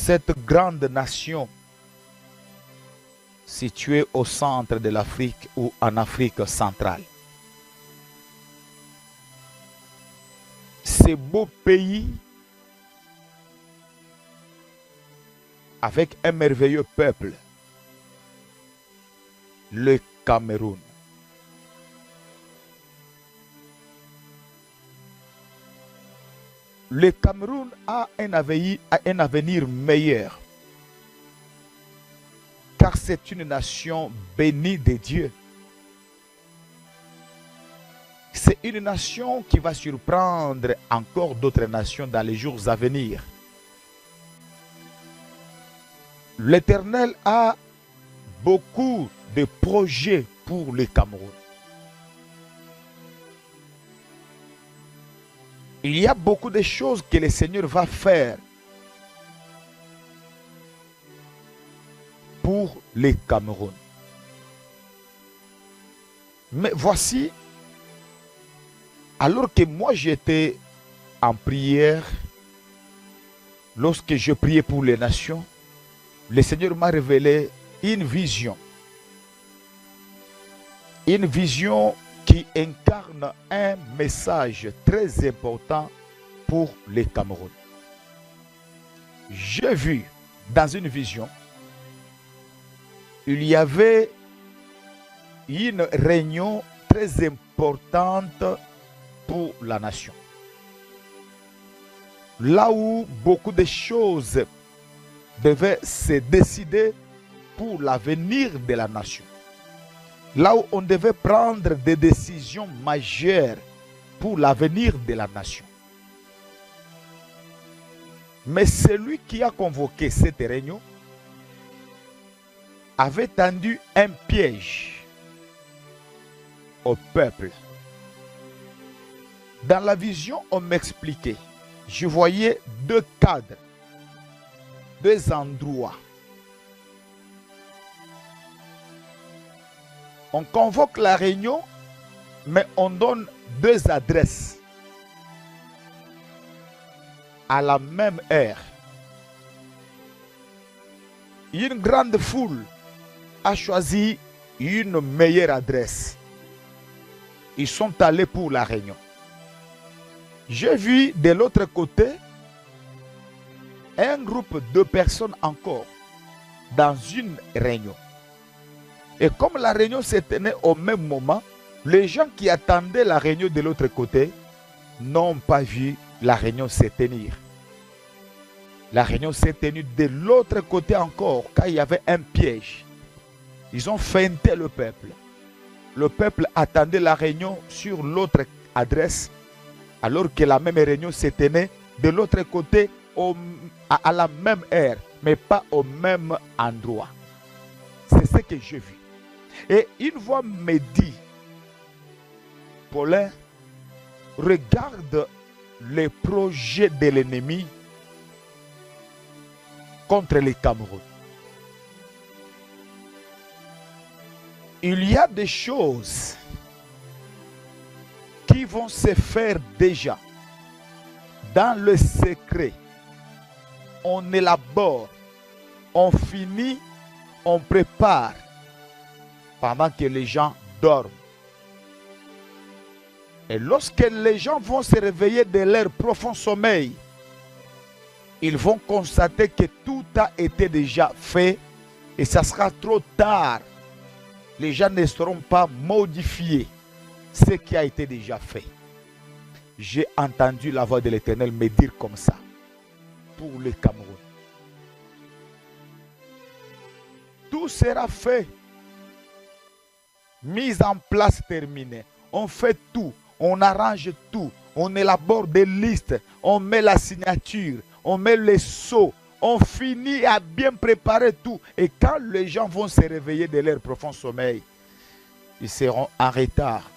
cette grande nation située au centre de l'Afrique ou en Afrique centrale. Ce beau pays avec un merveilleux peuple, le Cameroun. Le Cameroun a un avenir meilleur, car c'est une nation bénie de Dieu. C'est une nation qui va surprendre encore d'autres nations dans les jours à venir. L'Éternel a beaucoup de projets pour le Cameroun. Il y a beaucoup de choses que le Seigneur va faire pour le Cameroun. Mais voici, alors que moi j'étais en prière, lorsque je priais pour les nations, le Seigneur m'a révélé une vision. Une vision qui incarne un message très important pour le Cameroun. J'ai vu dans une vision, il y avait une réunion très importante pour la nation. Là où beaucoup de choses devaient se décider pour l'avenir de la nation. Là où on devait prendre des décisions majeures pour l'avenir de la nation. Mais celui qui a convoqué cette réunion avait tendu un piège au peuple. Dans la vision, on m'expliquait, je voyais deux cadres, deux endroits. On convoque la réunion, mais on donne deux adresses à la même heure. Une grande foule a choisi une meilleure adresse. Ils sont allés pour la réunion. J'ai vu de l'autre côté un groupe de personnes encore dans une réunion. Et comme la réunion se tenait au même moment, les gens qui attendaient la réunion de l'autre côté n'ont pas vu la réunion se tenir. La réunion s'est tenue de l'autre côté encore, car il y avait un piège. Ils ont feinté le peuple. Le peuple attendait la réunion sur l'autre adresse, alors que la même réunion se tenait de l'autre côté à la même heure, mais pas au même endroit. C'est ce que j'ai vu. Et une voix me dit, Paulin, regarde les projets de l'ennemi contre le Cameroun. Il y a des choses qui vont se faire déjà dans le secret. On élabore, on finit, on prépare pendant que les gens dorment. Et lorsque les gens vont se réveiller de leur profond sommeil, ils vont constater que tout a été déjà fait et ça sera trop tard. Les gens ne seront pas modifiés ce qui a été déjà fait. J'ai entendu la voix de l'Éternel me dire comme ça pour le Cameroun. Tout sera fait, mis en place, terminé. On fait tout, on arrange tout, on élabore des listes, on met la signature, on met les sceaux, on finit à bien préparer tout. Et quand les gens vont se réveiller de leur profond sommeil, ils seront en retard.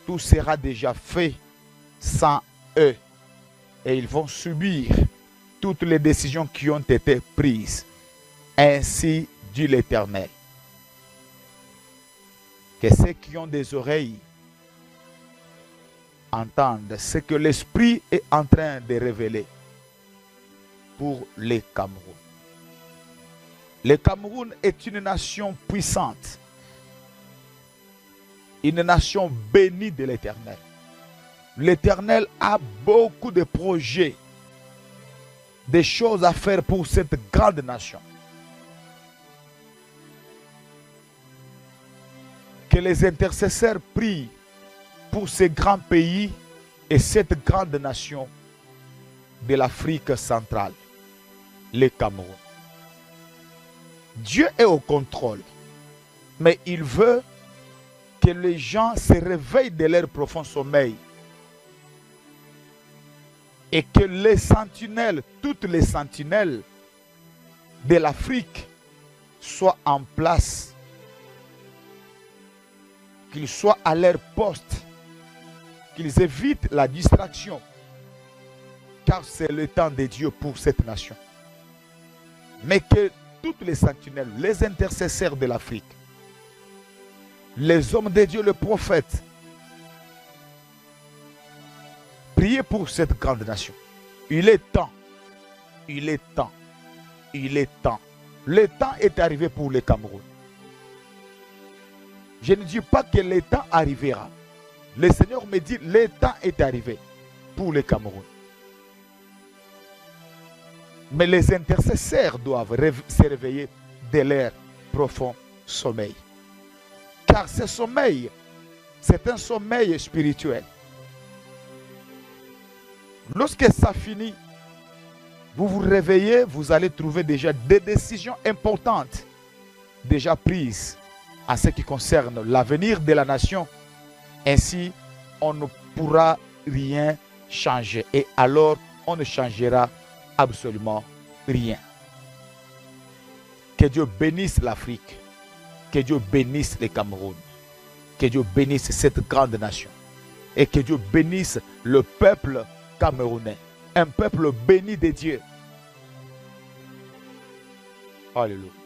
Tout sera déjà fait sans eux. Et ils vont subir toutes les décisions qui ont été prises. Ainsi dit l'Éternel. Que ceux qui ont des oreilles entendent ce que l'Esprit est en train de révéler pour les Cameroun. Le Cameroun est une nation puissante, une nation bénie de l'Éternel. L'Éternel a beaucoup de projets, des choses à faire pour cette grande nation. Que les intercesseurs prient pour ce grand pays et cette grande nation de l'Afrique centrale, le Cameroun. Dieu est au contrôle, mais il veut que les gens se réveillent de leur profond sommeil et que les sentinelles, toutes les sentinelles de l'Afrique soient en place, qu'ils soient à leur poste, qu'ils évitent la distraction, car c'est le temps de Dieu pour cette nation. Mais que toutes les sentinelles, les intercesseurs de l'Afrique, les hommes de Dieu, les prophètes, priez pour cette grande nation. Il est temps, il est temps, il est temps. Le temps est arrivé pour le Cameroun. Je ne dis pas que le temps arrivera. Le Seigneur me dit, le temps est arrivé pour le Cameroun. Mais les intercesseurs doivent se réveiller de leur profond sommeil. Car ce sommeil, c'est un sommeil spirituel. Lorsque ça finit, vous vous réveillez, vous allez trouver déjà des décisions importantes déjà prises en ce qui concerne l'avenir de la nation. Ainsi, on ne pourra rien changer. Et alors, on ne changera absolument rien. Que Dieu bénisse l'Afrique. Que Dieu bénisse le Cameroun. Que Dieu bénisse cette grande nation. Et que Dieu bénisse le peuple camerounais. Un peuple béni de Dieu. Alléluia.